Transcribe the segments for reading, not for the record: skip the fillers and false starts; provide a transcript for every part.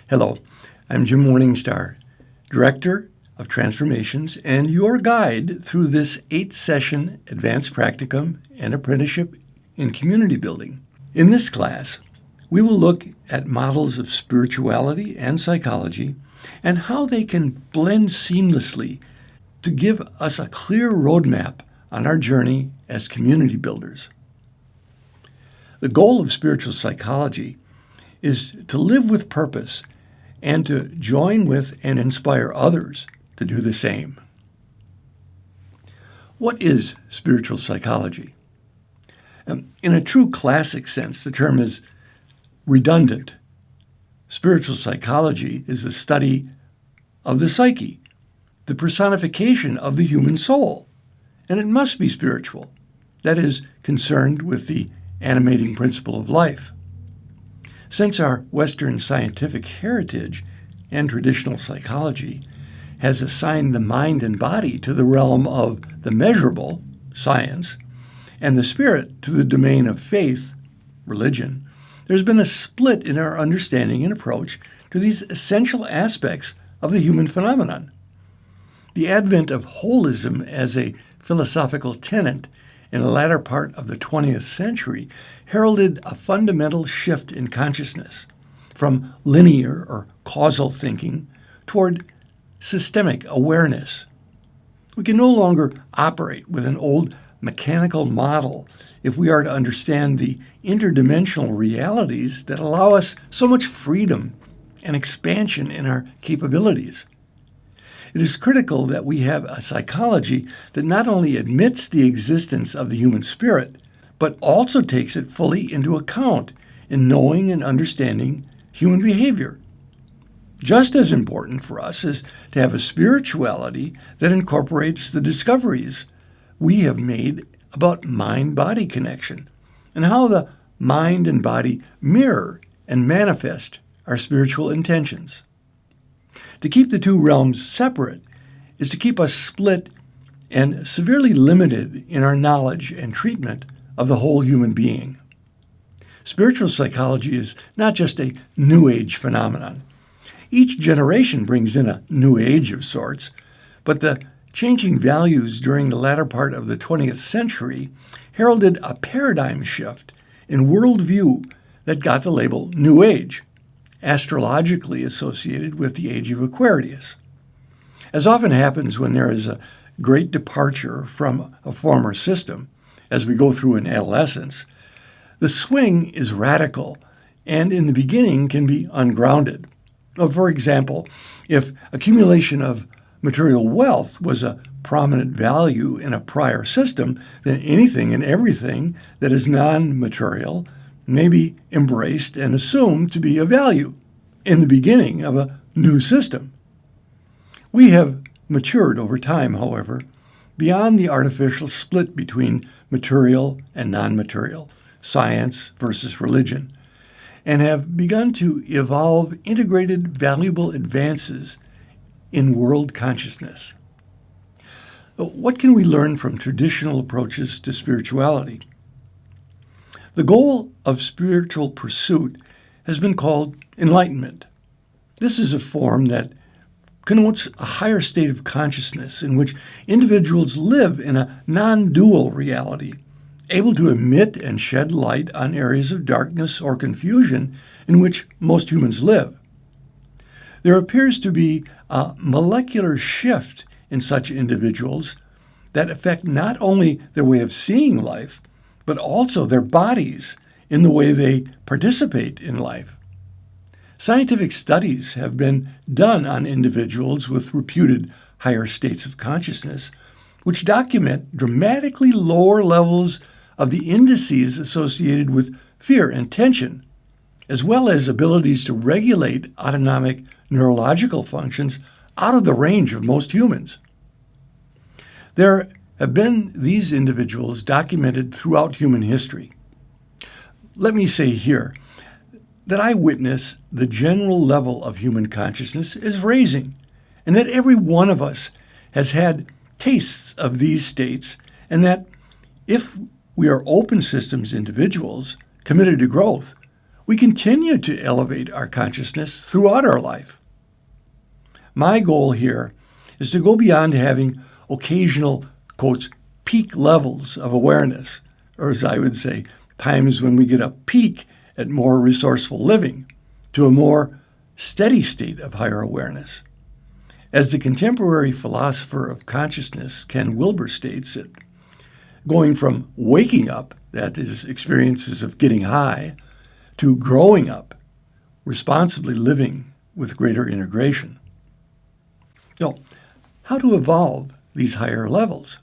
Hello, I'm Jim Morningstar, Director of Transformations and your guide through this 8-session advanced practicum and apprenticeship in community building. In this class, we will look at models of spirituality and psychology and how they can blend seamlessly to give us a clear roadmap on our journey as community builders. The goal of spiritual psychology is to live with purpose and to join with and inspire others to do the same. What is spiritual psychology? In a true classic sense, the term is redundant. Spiritual psychology is the study of the psyche, the personification of the human soul, and it must be spiritual, that is, concerned with the animating principle of life. Since our Western scientific heritage and traditional psychology has assigned the mind and body to the realm of the measurable, science, and the spirit to the domain of faith, religion, there's been a split in our understanding and approach to these essential aspects of the human phenomenon. The advent of holism as a philosophical tenet in the latter part of the 20th century heralded a fundamental shift in consciousness from linear or causal thinking toward systemic awareness. We can no longer operate with an old mechanical model if we are to understand the interdimensional realities that allow us so much freedom and expansion in our capabilities. It is critical that we have a psychology that not only admits the existence of the human spirit, but also takes it fully into account in knowing and understanding human behavior. Just as important for us is to have a spirituality that incorporates the discoveries we have made about mind-body connection and how the mind and body mirror and manifest our spiritual intentions. To keep the two realms separate is to keep us split and severely limited in our knowledge and treatment of the whole human being. Spiritual psychology is not just a New Age phenomenon. Each generation brings in a New Age of sorts, but the changing values during the latter part of the 20th century heralded a paradigm shift in worldview that got the label New Age, astrologically associated with the age of Aquarius. As often happens when there is a great departure from a former system, as we go through in adolescence, the swing is radical and in the beginning can be ungrounded. For example, if accumulation of material wealth was a prominent value in a prior system, then anything and everything that is non-material may be embraced and assumed to be of value in the beginning of a new system. We have matured over time, however, beyond the artificial split between material and non-material, science versus religion, and have begun to evolve integrated, valuable advances in world consciousness. What can we learn from traditional approaches to spirituality? The goal of spiritual pursuit has been called Enlightenment. This is a form that connotes a higher state of consciousness in which individuals live in a non-dual reality, able to emit and shed light on areas of darkness or confusion in which most humans live. There appears to be a molecular shift in such individuals that affect not only their way of seeing life, but also their bodies in the way they participate in life. Scientific studies have been done on individuals with reputed higher states of consciousness, which document dramatically lower levels of the indices associated with fear and tension, as well as abilities to regulate autonomic neurological functions out of the range of most humans. There have been these individuals documented throughout human history. Let me say here that I witness the general level of human consciousness is raising, and that every one of us has had tastes of these states, and that if we are open systems individuals committed to growth, we continue to elevate our consciousness throughout our life. My goal here is to go beyond having occasional, quotes, peak levels of awareness, or as I would say, times when we get a peak at more resourceful living, to a more steady state of higher awareness. As the contemporary philosopher of consciousness, Ken Wilber, states it, going from waking up, that is, experiences of getting high, to growing up, responsibly living with greater integration. So, how to evolve these higher levels?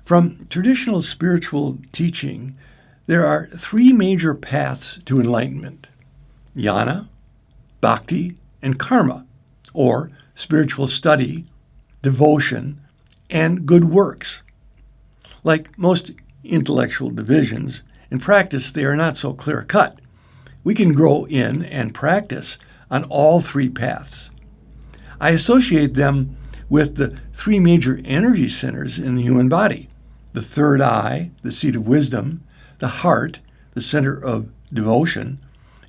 From traditional spiritual teaching, there are three major paths to enlightenment: jnana, bhakti, and karma, or spiritual study, devotion, and good works. Like most intellectual divisions, in practice they are not so clear-cut. We can grow in and practice on all three paths. I associate them with the three major energy centers in the human body: the third eye, the seat of wisdom; the heart, the center of devotion;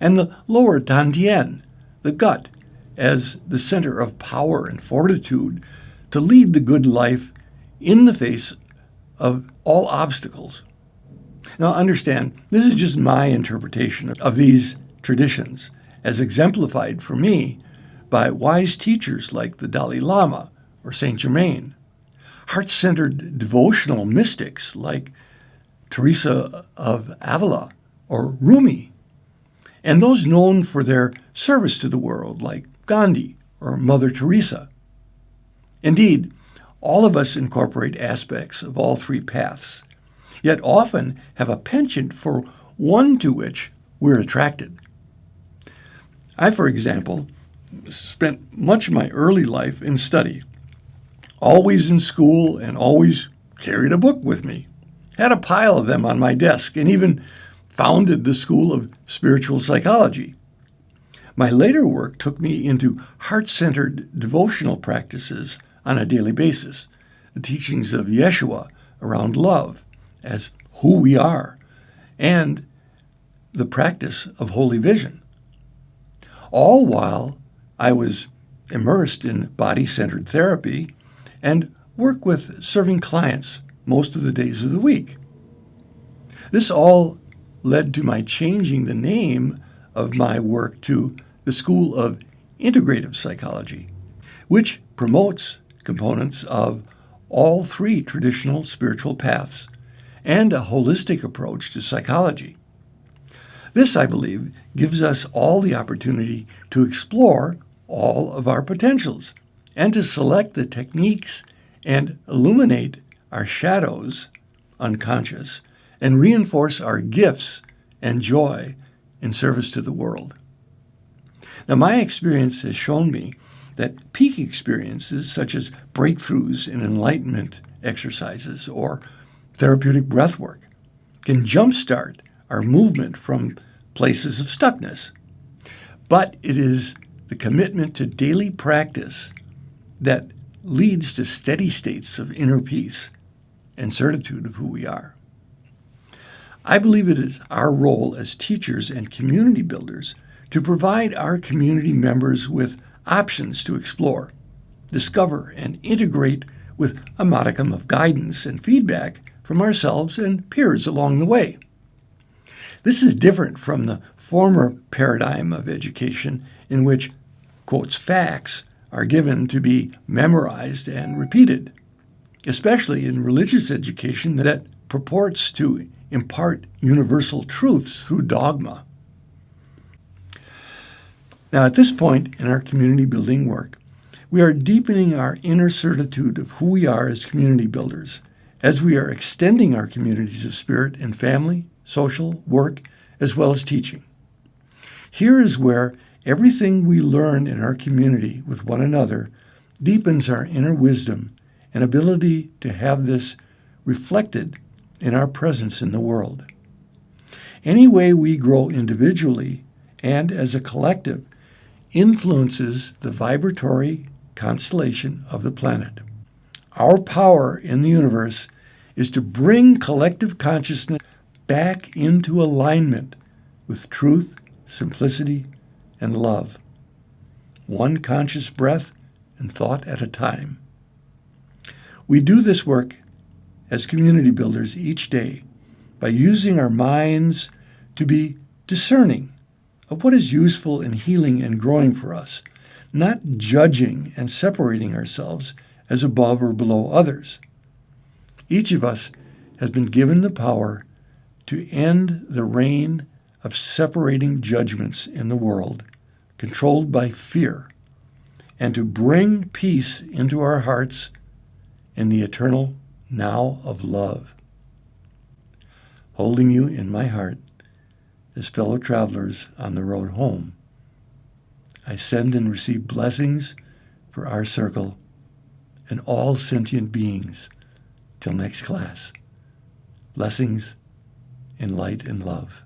and the lower dantian, the gut, as the center of power and fortitude to lead the good life in the face of all obstacles. Now understand, this is just my interpretation of these traditions, as exemplified for me by wise teachers like the Dalai Lama or Saint Germain, heart-centered devotional mystics like Teresa of Avila or Rumi, and those known for their service to the world like Gandhi or Mother Teresa. Indeed, all of us incorporate aspects of all three paths, yet often have a penchant for one to which we're attracted. I, for example, spent much of my early life in study, always in school and always carried a book with me, had a pile of them on my desk, and even founded the School of Spiritual Psychology. My later work took me into heart-centered devotional practices on a daily basis, the teachings of Yeshua around love as who we are, and the practice of holy vision, all while I was immersed in body-centered therapy and work with serving clients most of the days of the week. This all led to my changing the name of my work to the School of Integrative Psychology, which promotes components of all three traditional spiritual paths and a holistic approach to psychology. This, I believe, gives us all the opportunity to explore all of our potentials and to select the techniques and illuminate our shadows, unconscious, and reinforce our gifts and joy in service to the world. Now, my experience has shown me that peak experiences such as breakthroughs in enlightenment exercises or therapeutic breathwork can jumpstart our movement from places of stuckness. But it is the commitment to daily practice that leads to steady states of inner peace and certitude of who we are. I believe it is our role as teachers and community builders to provide our community members with options to explore, discover, and integrate with a modicum of guidance and feedback from ourselves and peers along the way. This is different from the former paradigm of education in which, quotes, facts are given to be memorized and repeated, especially in religious education that purports to impart universal truths through dogma. Now, at this point in our community building work, we are deepening our inner certitude of who we are as community builders, as we are extending our communities of spirit in family, social, work, as well as teaching. Here is where everything we learn in our community with one another deepens our inner wisdom and ability to have this reflected in our presence in the world. Any way we grow individually and as a collective influences the vibratory constellation of the planet. Our power in the universe is to bring collective consciousness back into alignment with truth, simplicity, and love, one conscious breath and thought at a time. We do this work as community builders each day by using our minds to be discerning of what is useful and healing and growing for us, not judging and separating ourselves as above or below others. Each of us has been given the power to end the reign of separating judgments in the world, controlled by fear, and to bring peace into our hearts in the eternal now of love. Holding you in my heart as fellow travelers on the road home, I send and receive blessings for our circle and all sentient beings. Till next class, blessings in light and love.